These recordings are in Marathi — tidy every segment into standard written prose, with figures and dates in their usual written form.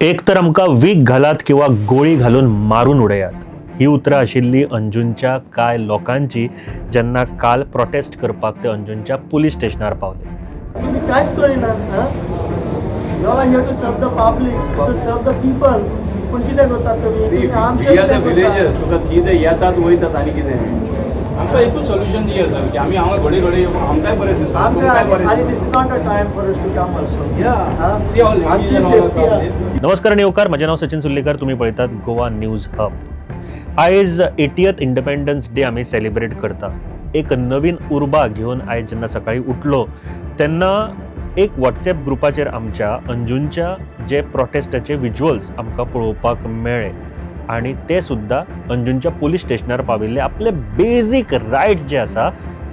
एक तर आमकां वीख घालात किंवा गोळी घालून मारून उडयात ही उतरां आशिल्ली अंजुनच्या कांय लोकांची जेन्ना काल प्रोटेस्ट करपाक ते अंजुनच्या पुलीस स्टेशनार पावले. तुम्ही कांयच करिनात. You all are here to serve the public, to serve the people. पण कितें करतात तुम्ही? आमच्या विलेजर्स तुका कितें येतात वयतात आनी कितें आमकां एकूच सोल्युशन दिया सर की आमी हांगा घडी घडी आमकांय बरें दिसता तुमकांय बरें आणि this is not a time for us to come also. See all आमची सेफ्टी. नमस्कार आणि येवकार, म्हजें नांव सचिन सुर्लेकर. तुम्ही पळयतात गोवा न्यूज हब. आयज 80th इंडिपेंडन्स डे आमी सेलिब्रेट करता. एक नवीन उर्बा घेवन आयज जेन्ना सकाळी उठलो तेन्ना एक व्हॉट्सएप ग्रुपाचेर आमच्या अंजुनच्या जे प्रोटेस्टाचे विज्युअल्स आमकां पळोवपाक मेळ्ळे आणि ते सुद्दां अंजुनच्या पुलीस स्टेशनार पाविल्ले आपले बेजीक रायट जे आसा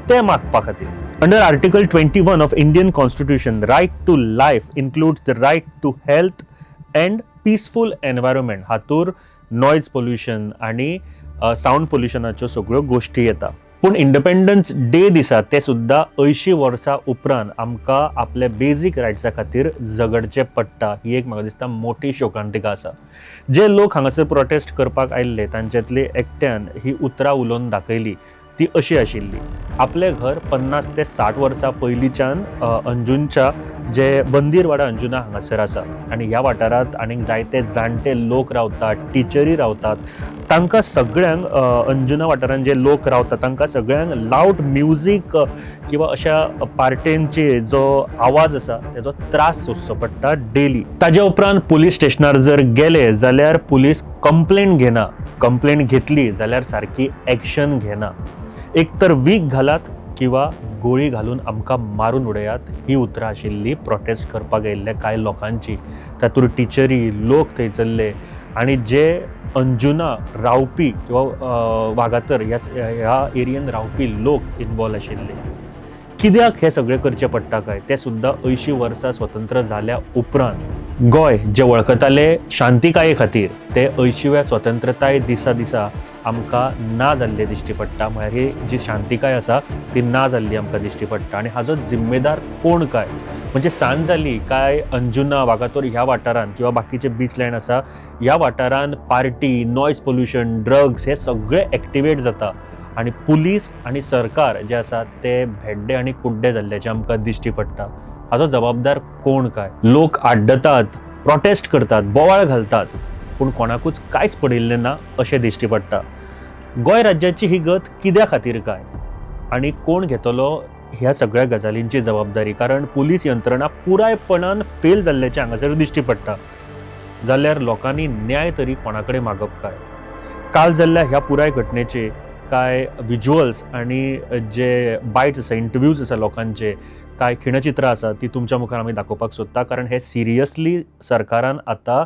ते मागपा खातीर. Under article 21 of Indian constitution, right to life includes the right to health and peaceful environment. हातूर नॉयज पोल्युशन आणि सावंड पोल्युशनाच्यो सगळ्यो गोश्टी येता. पूण इंडिपेंडन्स डे दिसा ते सुद्दां 80 वर्सां उपरांत आमकां आपल्या बेजीक रायट्सा खातीर झगडचें पडटा. ही एक म्हाका दिसता मोठी शोकांतिका आसा. जे लोक हांगासर प्रोटेस्ट करपाक आयिल्ले तांच्यांतले एकट्यान ही उतरां उलोवन दाखयली. ती अशी आशिल्ली: आपलें घर 50 ते 60 वर्सां पयलींच्यान अंजुनच्या जे बंदीरवाडा अंजुना हांगासर आसा आणि ह्या वाठारांत आनीक जायते जाणटे लोक रावतात, टिचरी रावतात. तांकां सगळ्यांक अंजुना वाठारांत जे लोक रावतात तांकां सगळ्यांक लावड म्युजीक किंवा अशा पार्टेंचे जो आवाज आसा तेजो त्रास सोंसचो पडटा डेली. ताजे उपरांत पुलीस स्टेशनार जर गेले जाल्यार पुलीस कंप्लेंट घेना. कंप्लेंट घेतली जाल्यार सारकी एक्शन घेना. एक तर वीख घालात किंवा गोळी घालून आमकां मारून उडयात ही उतरां आशिल्ली प्रोटेस्ट करपाक येयल्ले कांय लोकांची. तातूंत टिचरी, लोक थंयसरले आनी जे अंजुना रावपी किंवा वागातर ह्या एरियेन रावपी लोक इनवॉल्व आशिल्ले. कित्याक हे सगळें करचें पडटा काय ते सुद्दां 80 वर्सां स्वतंत्र जाल्या उपरांत. गोंय जे वळखताले शांतिकाये खातीर ते 80व्या स्वतंत्रताय दिसा आमकां ना जाल्ले दिश्टी पडटा. म्हळ्यार ही जी शांतिकाय आसा ती ना जाल्ली आमकां दिश्टी पडटा. आनी हाजो जिम्मेदार कोण काय? म्हणजे सांज जाली काय अंजुना, वागातोर ह्या वाठारांत किंवा बाकीचे बीच लायन आसा ह्या वाठारांत पार्टी, नॉयज पोल्युशन, ड्रग्स हे सगळे एक्टिवेट जाता आनी पुलीस आनी सरकार जे आसा ते भेड्डे आनी कुड्डे जाल्ल्याचे आमकां दिश्टी पडटा. हाजो जबाबदार कोण काय? लोक आड्डतात, प्रोटेस्ट करतात, बोवाळ घालतात, पूण कोणाकूच कांयच पडिल्लें ना अशें दिश्टी पडटा. गोंय राज्याची ही गत कित्या खातीर काय आनी कोण घेतलो ह्या सगळ्या गजालींची जबाबदारी? कारण पुलीस यंत्रणा पुरायपणान फेल जाल्ल्याचें हांगासर दिश्टी पडटा. जाल्यार लोकांनी न्याय तरी कोणा कडेन मागप काय? काल जाल्ल्या ह्या पुराय घटनेचे काय विज्युअल्स आणि जे बायट्स आसा, इंटरव्यूज आसा लोकांचे, काय खिणचित्रां आसा ती तुमच्या मुखार आमी दाखोवपाक सोदता. कारण हे सिरियसली सरकारान आतां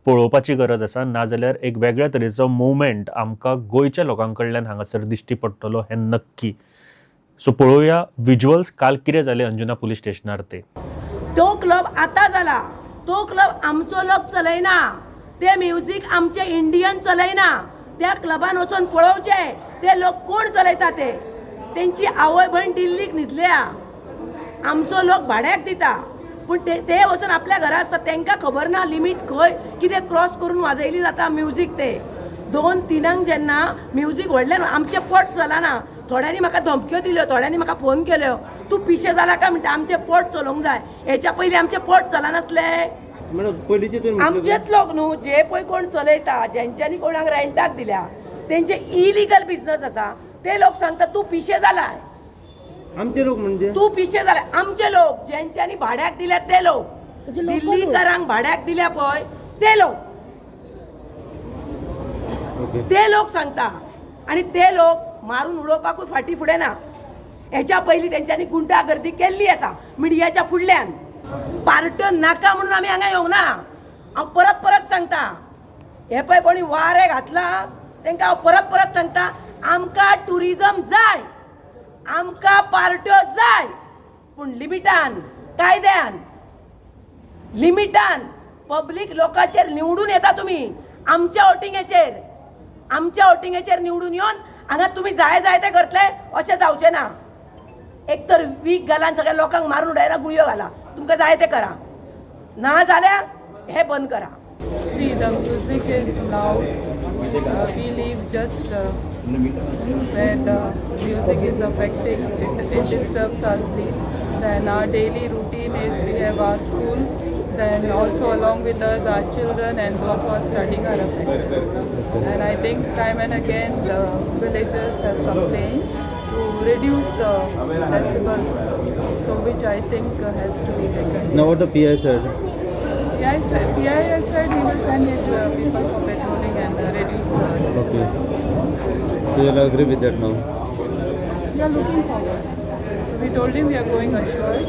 पळोवपाची गरज आसा. नाजाल्यार एक वेगळ्या तरेचो मुवमेंट आमकां गोंयच्या लोकां कडल्यान हांगासर दिश्टी पडटलो हें नक्की. सो पळोवया विज्युअल्स काल कितें जालें अंजुना पुलीस स्टेशनार ते. तो क्लब आता जाला. तो क्लब आमचो लोक चलयना. ते म्युझिक आमचे इंडियन चलयना. त्या क्लबान वचून पळोवचे ते लोक कोण चलयता ते. तेंची आवय भयण दिल्लीक न्हिदल्या. आमचो लोक भाड्याक दिता पूण ते वचून आपल्या घरा आसता. तांकां खबर ना लिमीट खंय कितें क्रॉस करून वाजयली जाता म्युझिक. ते 2-3 जेन्ना म्युझिक व्हडल्यान आमचे पोट चलना. थोड्यांनी म्हाका धमक्यो दिल्यो, थोड्यांनी म्हाका फोन केल्यो, तूं पिशे जाला काय म्हणटा. आमचे पोट चलोवंक जाय. हेच्या पयलीं आमचे पोट चलनासले. आमचेच लोक न्हू जे पळय कोण चलयता, जेंच्यांनी कोणाक रेंटाक दिल्या, तेंचे इलिगल बिझनस आसा, ते लोक सांगता तूं पिशे जालाय. आमचे लोक म्हणजे तूं पिशे जालाय. आमचे लोक जेंच्यांनी भाड्याक दिल्या ते लोक, दिल्लीकरांक भाड्याक दिल्या पळय ते लोक, ते लोक सांगता. आणि ते लोक मारून उडोवपाकूय फाटी फुडें ना. हेच्या पयलीं तेंच्यांनी गुंडागर्दी केल्ली आसा मिडियाच्या फुडल्यान. पार्ट्यो नाका म्हणून आमी हांगा येवंक ना. हांव परत सांगता, हे पळय कोणी वारे घातला तांकां हांव परत सांगता, आमकां टुरिजम जाय, आमकां पार्ट्यो जाय, पूण लिमिटान, कायद्यान, लिमिटान. पब्लीक लोकांचेर निवडून येता तुमी. आमच्या वोटिंगेचेर निवडून येवन हांगा तुमी जाय ते करतले अशें जावचें ना. एक तर वीख घालान सगळ्या लोकांक मारून उडयना, गुळयो घाला, तुमकां जाय ते करा. ना जाल्यार हे बंद करा. See, the music is loud. We live just where the music is affecting. It disturbs our sleep. Then our daily routine is we have our school. Then also along with us our children and those who are studying are affected. And I think time and again the villagers have complained to reduce the decibels. So which I think has to be taken. Now what the PI said? PI said he will send his people for patrolling and reduce the decibels. So you'll agree with that now? We are looking forward. We told him we are going assured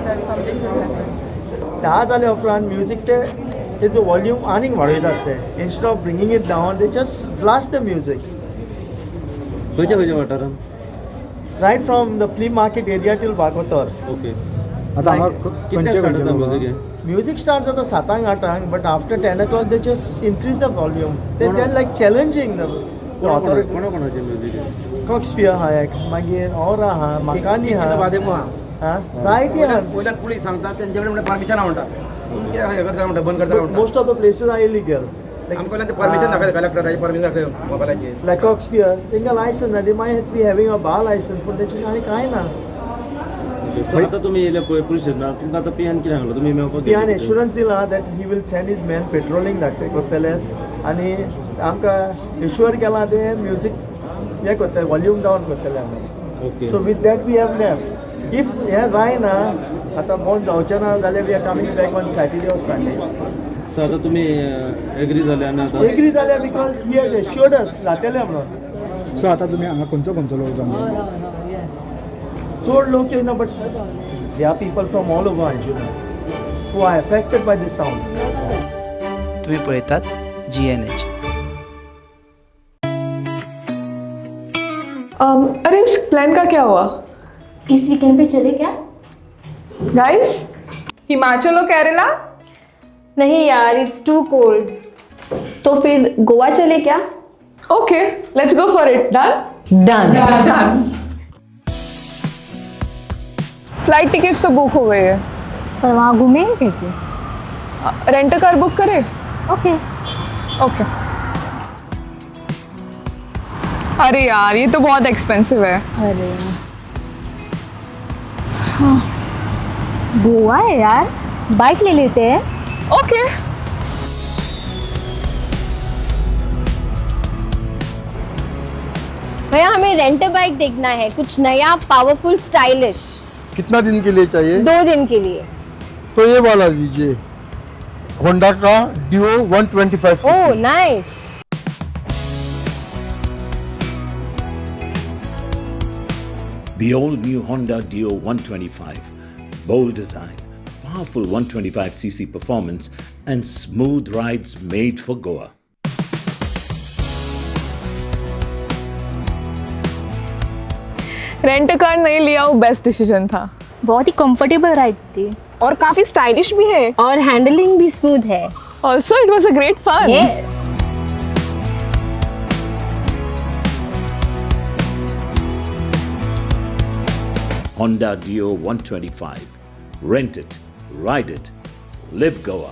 that something will happen. धा जाल्या उपरांत म्युजीक ते तेजो वॉल्यूम आनीक वाडयतात ते instead of bringing it down they just blast the music खंयच्या खंयच्या वाठारांत? Right from the flea market area till बागोतर. ओके. आतां हांगा कितल्याक स्टार्ट जाता म्युजीक हें? म्युजीक स्टार्ट जाता 7-8, but after 10 o'clock they just increase the volume. They like challenging the authority. कोणाकोणाचें म्युजीक हें? कॉक्सपियर आहा एक, मागीर और आहा, माकानी आहा, जायती आहा. पयल्यार पुलीस सांगता तेंचे कडेन परमिशन म्हणटा हे करता म्हणटा बंद करता म्हणटा most of the places are illegal. आमकां ते परमिशन दाखयता कलेक्टराची परमिशन दाखयता मोबायलाचेर. लायक कॉक्सपियर तेंका लायसन्स ना, दे माय बी हॅव्हिंग अ बार लायसन्स, पूण तेचे आनी कांय ना. सो आतां तुमी येयले पळय पुलीस स्टेशनार, तुमकां आतां पियान कितें सांगलो? तुमी मेळपाक पियान गेले? एश्युरन्स दिला that he will send his man patrolling करतले आनी आमकां एश्युअर केला ते म्युजीक हे करतले, वॉल्यूम डावन करतले आमी. Okay. So with that we have left. If हें जायना, आतां बंद जावचें ना जाल्यार we are coming back on Saturday or Sunday. So आतां तुमी एग्री जाले आनी आतां एग्री जाल्यार बिकॉज ही हॅज एश्युअर्ड अस जातलें म्हणून. सो आतां तुमी हांगा खंयचो लोक जमलो? चड लोक येयना, but they are people from all over Anjuna who are affected by this sound. तुम्ही पळयतात GNH. अरे उस प्लान का क्या हुआ? इस वीकेंड पे चले क्या? गाइस, हिमाचल और केरला? नहीं यार, इट्स टू कोल्ड. तो फिर गोवा चले क्या? Okay, let's go for it. Done? Done. Flight tickets तो बुक हो गई है. पर वहाँ घूमेंगे कैसे? रेंट कार बुक करें? ओके. ओके. अरे यार, ये तो बहुत एक्सपेंसिव है. अरे हाँ, गोवा है यार, बाइक ले लेते हैं. ओके. भैया हमें रेंट बाइक देखना है, कुछ नया, पावरफुल, स्टाइलिश. कितना दिन के लिए चाहिए? 2 दिन के लिए. तो ये वाला लीजिए, होंडा का Dio 125. Oh nice. The all-new Honda Dio 125. Bold design, powerful 125cc performance, and smooth rides made for Goa. Rent car नहीं लिया वो बेस्ट डिसीजन था. बहुत ही कंफर्टेबल राइड थी और काफी स्टाइलिश भी है. और हैंडलिंग भी स्मूथ है. Also it was a great fun. Yes. Honda Dio 125. Rent it, ride it, live Goa.